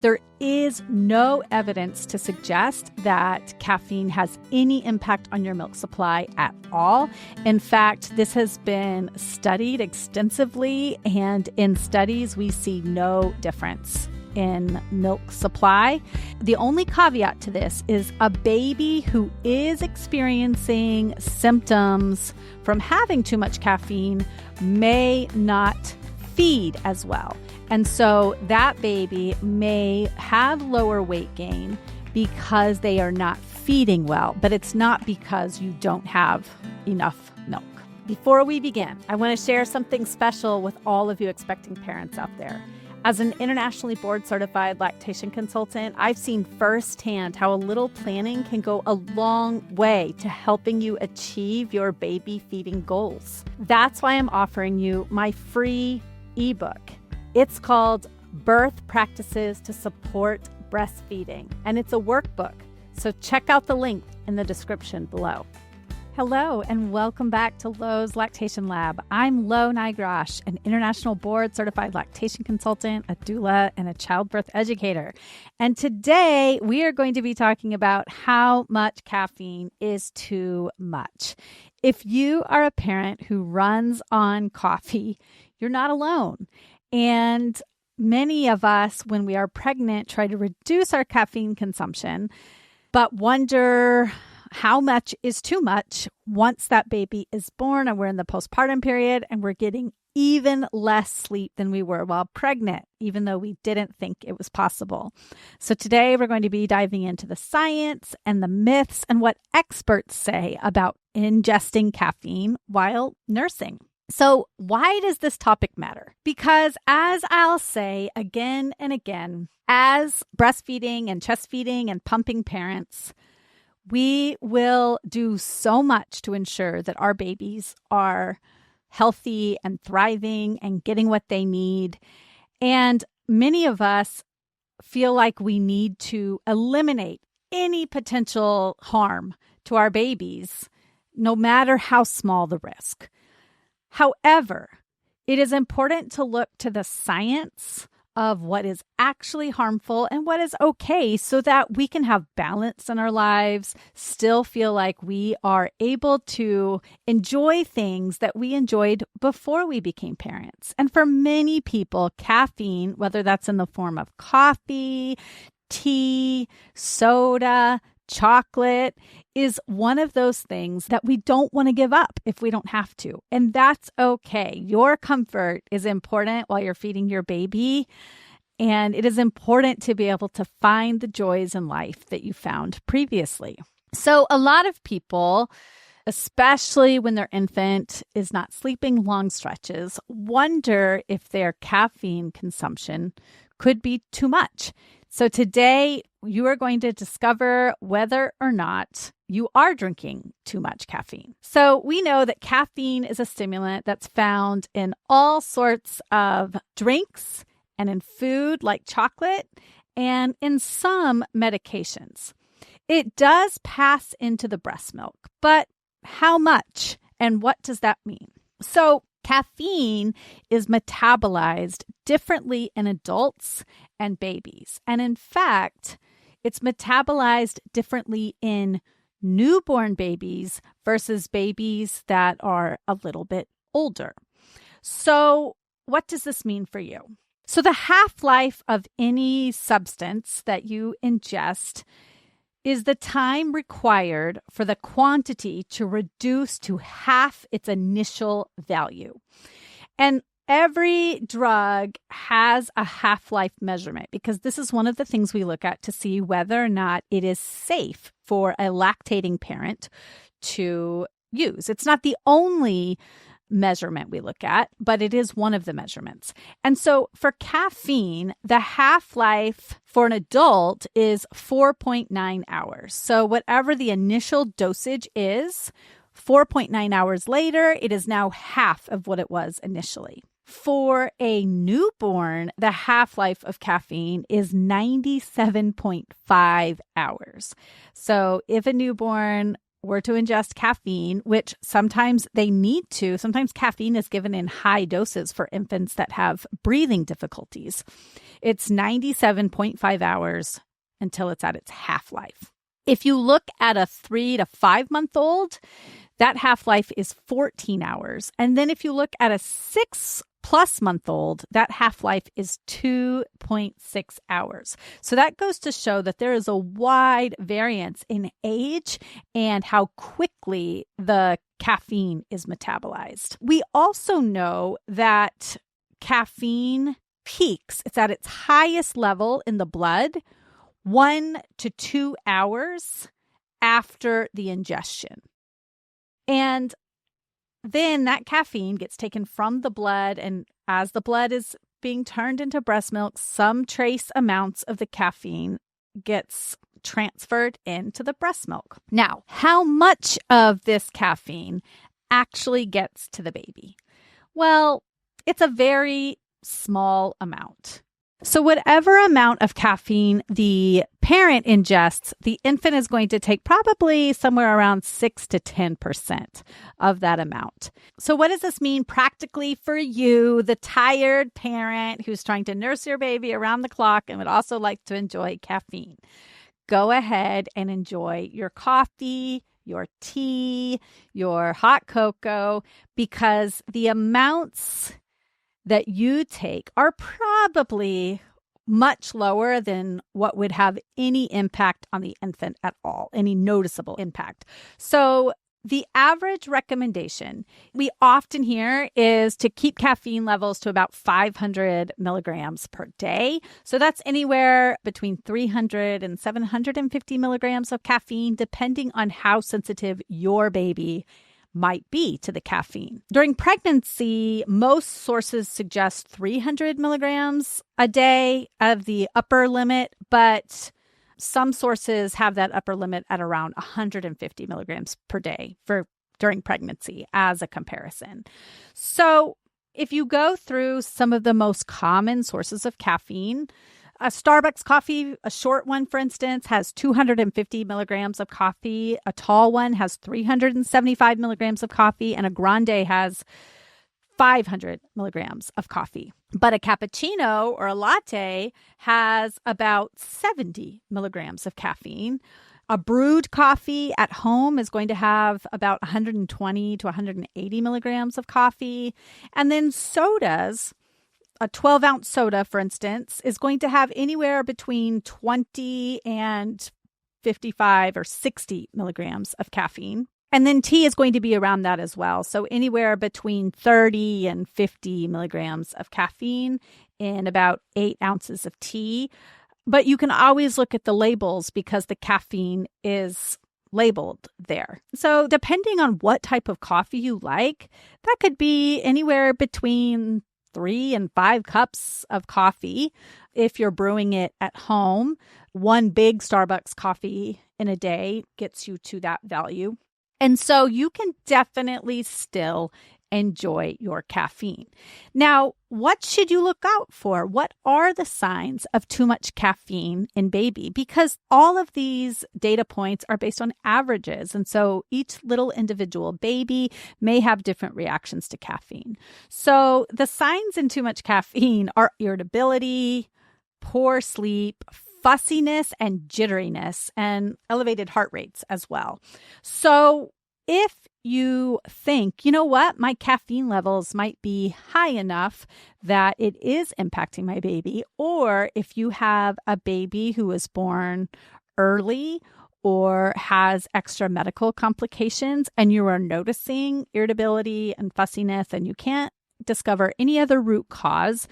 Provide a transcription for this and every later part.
There is no evidence to suggest that caffeine has any impact on your milk supply at all. In fact, this has been studied extensively, and in studies, we see no difference in milk supply. The only caveat to this is a baby who is experiencing symptoms from having too much caffeine may not feed as well. And so that baby may have lower weight gain because they are not feeding well, but it's not because you don't have enough milk. Before we begin, I want to share something special with all of you expecting parents out there. As an internationally board-certified lactation consultant, I've seen firsthand how a little planning can go a long way to helping you achieve your baby feeding goals. That's why I'm offering you my free ebook. It's called Birth Practices to Support Breastfeeding, and it's a workbook. So check out the link in the description below. Hello, and welcome back to Lo's Lactation Lab. I'm Lo Nigrosh, an international board-certified lactation consultant, a doula, and a childbirth educator. And today, we are going to be talking about how much caffeine is too much. If you are a parent who runs on coffee, you're not alone. And many of us, when we are pregnant, try to reduce our caffeine consumption, but wonder how much is too much once that baby is born and we're in the postpartum period and we're getting even less sleep than we were while pregnant, even though we didn't think it was possible. So today we're going to be diving into the science and the myths and what experts say about ingesting caffeine while nursing. So why does this topic matter? Because as I'll say again and again, as breastfeeding and chest feeding and pumping parents, we will do so much to ensure that our babies are healthy and thriving and getting what they need. And many of us feel like we need to eliminate any potential harm to our babies, no matter how small the risk. However, it is important to look to the science of what is actually harmful and what is okay so that we can have balance in our lives, still feel like we are able to enjoy things that we enjoyed before we became parents. And for many people, caffeine, whether that's in the form of coffee, tea, soda, chocolate, is one of those things that we don't want to give up if we don't have to. And that's okay. Your comfort is important while you're feeding your baby. And it is important to be able to find the joys in life that you found previously. So a lot of people, especially when their infant is not sleeping long stretches, wonder if their caffeine consumption could be too much. So today, you are going to discover whether or not you are drinking too much caffeine. So we know that caffeine is a stimulant that's found in all sorts of drinks and in food like chocolate and in some medications. It does pass into the breast milk, but how much and what does that mean? So caffeine is metabolized differently in adults and babies. And in fact, it's metabolized differently in newborn babies versus babies that are a little bit older. So what does this mean for you? So the half-life of any substance that you ingest is the time required for the quantity to reduce to half its initial value. And every drug has a half-life measurement because this is one of the things we look at to see whether or not it is safe for a lactating parent to use. It's not the only measurement we look at, but it is one of the measurements. And so for caffeine, the half-life for an adult is 4.9 hours. So whatever the initial dosage is, 4.9 hours later, it is now half of what it was initially. For a newborn, the half-life of caffeine is 97.5 hours. So if a newborn were to ingest caffeine, which sometimes they need to, sometimes caffeine is given in high doses for infants that have breathing difficulties. It's 97.5 hours until it's at its half-life. If you look at a 3 to 5 month old, that half-life is 14 hours. And then if you look at a 6+ month old, that half-life is 2.6 hours. So that goes to show that there is a wide variance in age and how quickly the caffeine is metabolized. We also know that caffeine peaks. It's at its highest level in the blood 1 to 2 hours after the ingestion. And then that caffeine gets taken from the blood, and as the blood is being turned into breast milk, some trace amounts of the caffeine gets transferred into the breast milk. Now, how much of this caffeine actually gets to the baby? Well, it's a very small amount. So whatever amount of caffeine the parent ingests, the infant is going to take probably somewhere around 6 to 10% of that amount. So what does this mean practically for you, the tired parent who's trying to nurse your baby around the clock and would also like to enjoy caffeine? Go ahead and enjoy your coffee, your tea, your hot cocoa, because the amounts that you take are probably much lower than what would have any impact on the infant at all, any noticeable impact. So the average recommendation we often hear is to keep caffeine levels to about 500 milligrams per day. So that's anywhere between 300 and 750 milligrams of caffeine, depending on how sensitive your baby might be to the caffeine. During pregnancy, most sources suggest 300 milligrams a day of the upper limit, but some sources have that upper limit at around 150 milligrams per day for during pregnancy as a comparison. So if you go through some of the most common sources of caffeine, a Starbucks coffee, a short one, for instance, has 250 milligrams of coffee. A tall one has 375 milligrams of coffee, and a grande has 500 milligrams of coffee. But a cappuccino or a latte has about 70 milligrams of caffeine. A brewed coffee at home is going to have about 120 to 180 milligrams of coffee. And then sodas, a 12-ounce soda, for instance, is going to have anywhere between 20 and 55 or 60 milligrams of caffeine. And then tea is going to be around that as well. So anywhere between 30 and 50 milligrams of caffeine in about 8 ounces of tea. But you can always look at the labels because the caffeine is labeled there. So depending on what type of coffee you like, that could be anywhere between 3 and 5 cups of coffee. If you're brewing it at home, one big Starbucks coffee in a day gets you to that value. And so you can definitely still enjoy your caffeine. Now, what should you look out for? What are the signs of too much caffeine in baby? Because all of these data points are based on averages. And so each little individual baby may have different reactions to caffeine. So the signs in too much caffeine are irritability, poor sleep, fussiness and jitteriness, and elevated heart rates as well. So if you think, you know what, my caffeine levels might be high enough that it is impacting my baby, or if you have a baby who was born early or has extra medical complications and you are noticing irritability and fussiness and you can't discover any other root cause,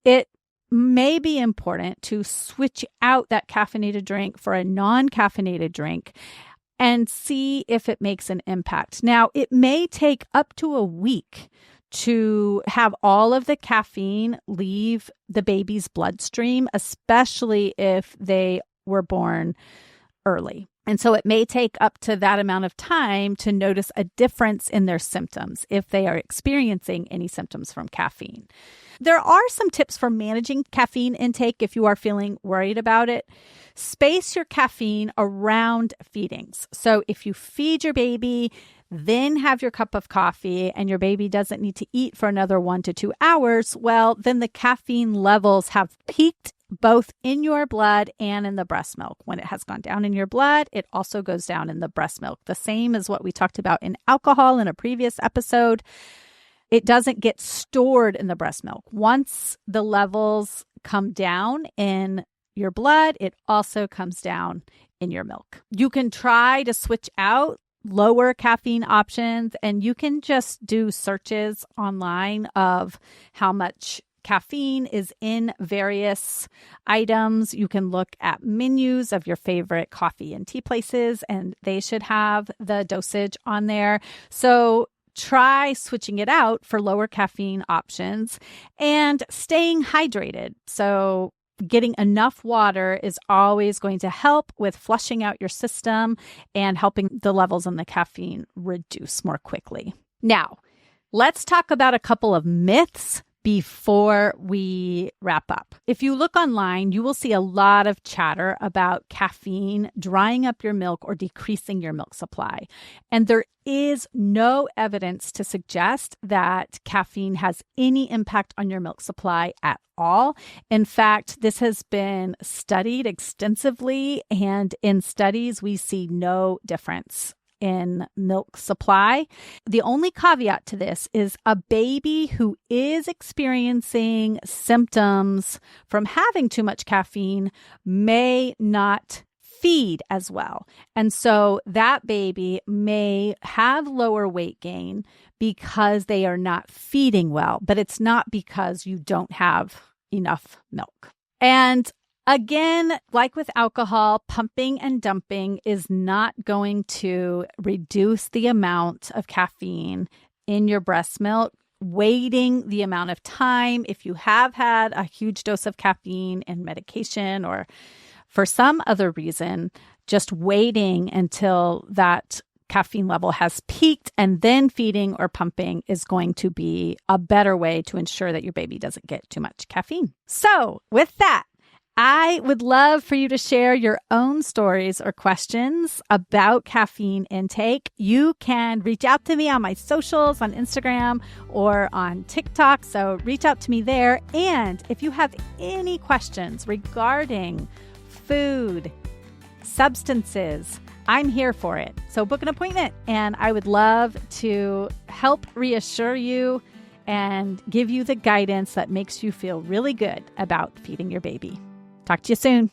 it may be important to switch out that caffeinated drink for a non-caffeinated drink and see if it makes an impact. Now, it may take up to a week to have all of the caffeine leave the baby's bloodstream, especially if they were born early. And so it may take up to that amount of time to notice a difference in their symptoms if they are experiencing any symptoms from caffeine. There are some tips for managing caffeine intake if you are feeling worried about it. Space your caffeine around feedings. So if you feed your baby, then have your cup of coffee, and your baby doesn't need to eat for another 1 to 2 hours, well, then the caffeine levels have peaked both in your blood and in the breast milk. When it has gone down in your blood, it also goes down in the breast milk. The same as what we talked about in alcohol in a previous episode. It doesn't get stored in the breast milk. Once the levels come down in your blood, it also comes down in your milk. You can try to switch out lower caffeine options, and you can just do searches online of how much caffeine is in various items. You can look at menus of your favorite coffee and tea places, and they should have the dosage on there. So try switching it out for lower caffeine options and staying hydrated. So getting enough water is always going to help with flushing out your system and helping the levels in the caffeine reduce more quickly. Now, let's talk about a couple of myths before we wrap up. If you look online, you will see a lot of chatter about caffeine drying up your milk or decreasing your milk supply. And there is no evidence to suggest that caffeine has any impact on your milk supply at all. In fact, this has been studied extensively, and in studies, we see no difference in milk supply. The only caveat to this is a baby who is experiencing symptoms from having too much caffeine may not feed as well. And so that baby may have lower weight gain because they are not feeding well, but it's not because you don't have enough milk. And again, like with alcohol, pumping and dumping is not going to reduce the amount of caffeine in your breast milk. Waiting the amount of time, if you have had a huge dose of caffeine in medication or for some other reason, just waiting until that caffeine level has peaked and then feeding or pumping is going to be a better way to ensure that your baby doesn't get too much caffeine. So with that, I would love for you to share your own stories or questions about caffeine intake. You can reach out to me on my socials, on Instagram or on TikTok. So reach out to me there. And if you have any questions regarding food, substances, I'm here for it. So book an appointment, and I would love to help reassure you and give you the guidance that makes you feel really good about feeding your baby. Talk to you soon.